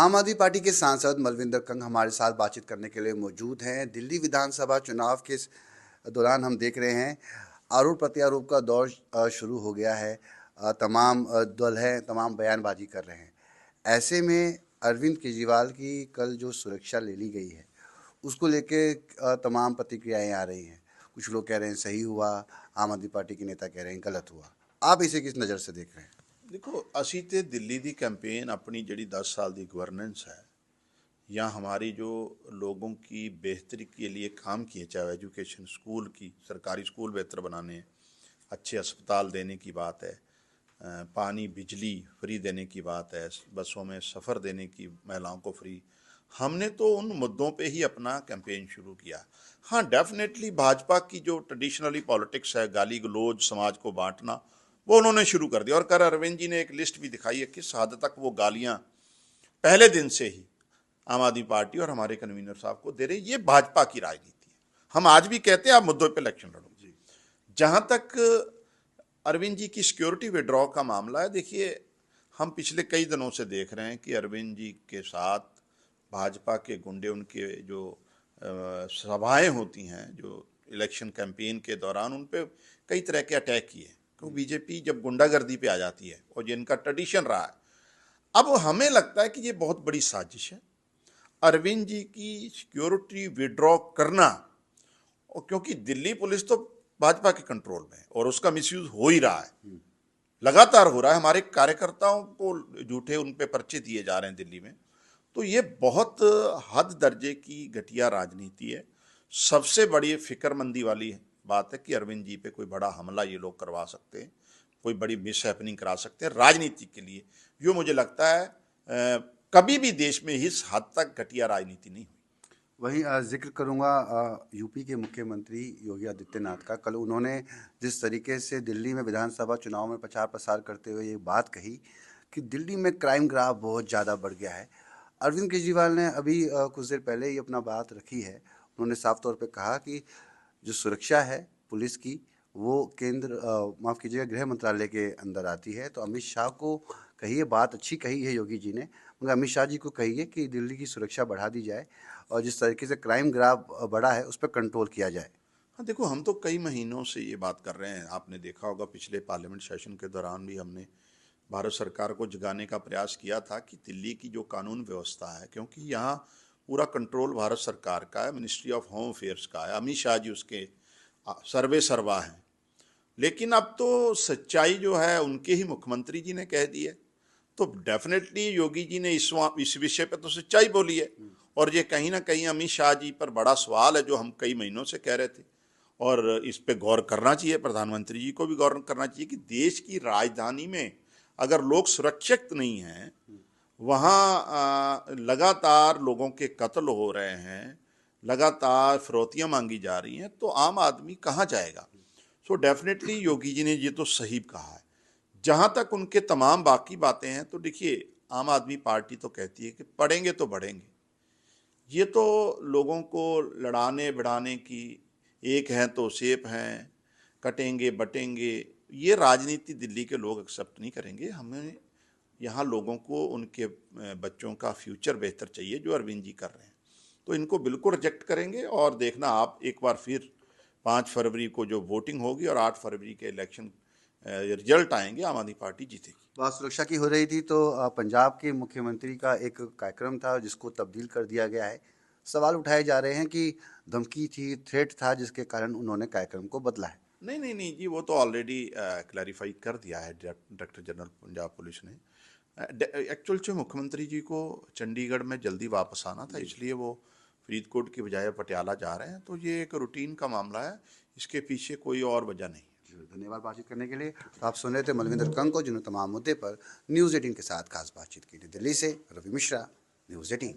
आम आदमी पार्टी के सांसद मलविंदर कंग हमारे साथ बातचीत करने के लिए मौजूद हैं। दिल्ली विधानसभा चुनाव के दौरान हम देख रहे हैं आरोप प्रत्यारोप का दौर शुरू हो गया है। तमाम दल हैं, तमाम बयानबाजी कर रहे हैं। ऐसे में अरविंद केजरीवाल की कल जो सुरक्षा ले ली गई है उसको लेके तमाम प्रतिक्रियाएं आ रही हैं। कुछ लोग कह रहे हैं सही हुआ, आम आदमी पार्टी के नेता कह रहे हैं गलत हुआ। आप इसे किस नज़र से देख रहे हैं? देखो, ਅਸੀਂ ਤੇ ਦਿੱਲੀ ਦੀ कैंपेन अपनी ਜਿਹੜੀ 10 साल की गवर्नेंस है या हमारी जो लोगों की बेहतरी के लिए काम किए, चाहे एजुकेशन, स्कूल की सरकारी स्कूल बेहतर बनाने, अच्छे अस्पताल देने की बात है, पानी बिजली फ्री देने की बात है, बसों में सफ़र देने की महिलाओं को फ्री, हमने तो उन मुद्दों पे ही अपना कैंपेन शुरू किया। हाँ, डेफिनेटली भाजपा की जो ट्रेडिशनली पॉलिटिक्स है, गाली गलौज, समाज को बांटना, वो उन्होंने शुरू कर दिया। और कर अरविंद जी ने एक लिस्ट भी दिखाई है किस हद तक वो गालियां पहले दिन से ही आम आदमी पार्टी और हमारे कन्वीनर साहब को दे रहे। ये भाजपा की राजनीति है। हम आज भी कहते हैं आप मुद्दों पे इलेक्शन लड़ो। जहां तक अरविंद जी की सिक्योरिटी विड्रॉ का मामला है, देखिए, हम पिछले कई दिनों से देख रहे हैं कि अरविंद जी के साथ भाजपा के गुंडे, उनके जो सभाएं होती हैं, जो इलेक्शन कैंपेन के दौरान उन पे कई तरह के अटैक किए। क्योंकि बीजेपी जब गुंडागर्दी पे आ जाती है और जिनका ट्रेडिशन रहा है, अब हमें लगता है कि ये बहुत बड़ी साजिश है अरविंद जी की सिक्योरिटी विड्रॉ करना। और क्योंकि दिल्ली पुलिस तो भाजपा के कंट्रोल में है और उसका मिसयूज हो ही रहा है, लगातार हो रहा है। हमारे कार्यकर्ताओं को झूठे उन पे पर्चे दिए जा रहे हैं दिल्ली में। तो ये बहुत हद दर्जे की घटिया राजनीति है। सबसे बड़ी फिक्रमंदी वाली बात है कि अरविंद जी पे कोई बड़ा हमला ये लोग करवा सकते हैं, कोई बड़ी मिस हैपनिंग करा सकते हैं राजनीति के लिए। जो मुझे लगता है कभी भी देश में इस हद तक घटिया राजनीति नहीं हुई। वहीं जिक्र करूंगा यूपी के मुख्यमंत्री योगी आदित्यनाथ का। कल उन्होंने जिस तरीके से दिल्ली में विधानसभा चुनाव में प्रचार प्रसार करते हुए ये बात कही कि दिल्ली में क्राइम ग्राफ बहुत ज़्यादा बढ़ गया है। अरविंद केजरीवाल ने अभी कुछ देर पहले ही अपना बात रखी है। उन्होंने साफ तौर पे कहा कि जो सुरक्षा है पुलिस की वो केंद्र माफ़ कीजिएगा गृह मंत्रालय के अंदर आती है। तो अमित शाह को कहिए, बात अच्छी कही है योगी जी ने, मगर अमित शाह जी को कहिए कि दिल्ली की सुरक्षा बढ़ा दी जाए और जिस तरीके से क्राइम ग्राफ बढ़ा है उस पर कंट्रोल किया जाए। हाँ, देखो, हम तो कई महीनों से ये बात कर रहे हैं। आपने देखा होगा पिछले पार्लियामेंट सेशन के दौरान भी हमने भारत सरकार को जगाने का प्रयास किया था कि दिल्ली की जो कानून व्यवस्था है, क्योंकि यहाँ पूरा कंट्रोल भारत सरकार का है, मिनिस्ट्री ऑफ होम अफेयर्स का है, अमित शाह जी उसके सर्वे सर्वा हैं। लेकिन अब तो सच्चाई जो है उनके ही मुख्यमंत्री जी ने कह दी है। तो डेफिनेटली योगी जी ने इस विषय पर तो सच्चाई बोली है। और ये कहीं ना कहीं अमित शाह जी पर बड़ा सवाल है, जो हम कई महीनों से कह रहे थे। और इस पे गौर करना चाहिए, प्रधानमंत्री जी को भी गौर करना चाहिए कि देश की राजधानी में अगर लोग सुरक्षित नहीं हैं, वहाँ लगातार लोगों के कत्ल हो रहे हैं, लगातार फिरौतियाँ मांगी जा रही हैं, तो आम आदमी कहाँ जाएगा। सो डेफिनेटली योगी जी ने ये तो सही कहा है। जहाँ तक उनके तमाम बाकी बातें हैं, तो देखिए, आम आदमी पार्टी तो कहती है कि पढ़ेंगे तो बढ़ेंगे। ये तो लोगों को लड़ाने भिड़ाने की, एक हैं तो सेफ हैं, कटेंगे बटेंगे, ये राजनीति दिल्ली के लोग एक्सेप्ट नहीं करेंगे। हमें यहाँ लोगों को उनके बच्चों का फ्यूचर बेहतर चाहिए, जो अरविंद जी कर रहे हैं। तो इनको बिल्कुल रिजेक्ट करेंगे। और देखना आप, एक बार फिर 5 फरवरी को जो वोटिंग होगी और 8 फरवरी के इलेक्शन रिजल्ट आएंगे, आम आदमी पार्टी जीतेगी। बात सुरक्षा की हो रही थी तो पंजाब के मुख्यमंत्री का एक कार्यक्रम था जिसको तब्दील कर दिया गया है। सवाल उठाए जा रहे हैं कि धमकी थी, थ्रेट था, जिसके कारण उन्होंने कार्यक्रम को बदला है। नहीं नहीं नहीं जी, वो तो ऑलरेडी क्लैरिफाई कर दिया है डायरेक्टर जनरल पंजाब पुलिस ने। एक्चुअल से मुख्यमंत्री जी को चंडीगढ़ में जल्दी वापस आना था, इसलिए वो फरीदकोट की बजाय पटियाला जा रहे हैं। तो ये एक रूटीन का मामला है, इसके पीछे कोई और वजह नहीं। धन्यवाद बातचीत करने के लिए। तो आप सुन रहे थे मलविंदर कंग को, जिन्होंने तमाम मुद्दे पर न्यूज़ 18 के साथ खास बातचीत की थी। दिल्ली से रवि मिश्रा, न्यूज़ 18।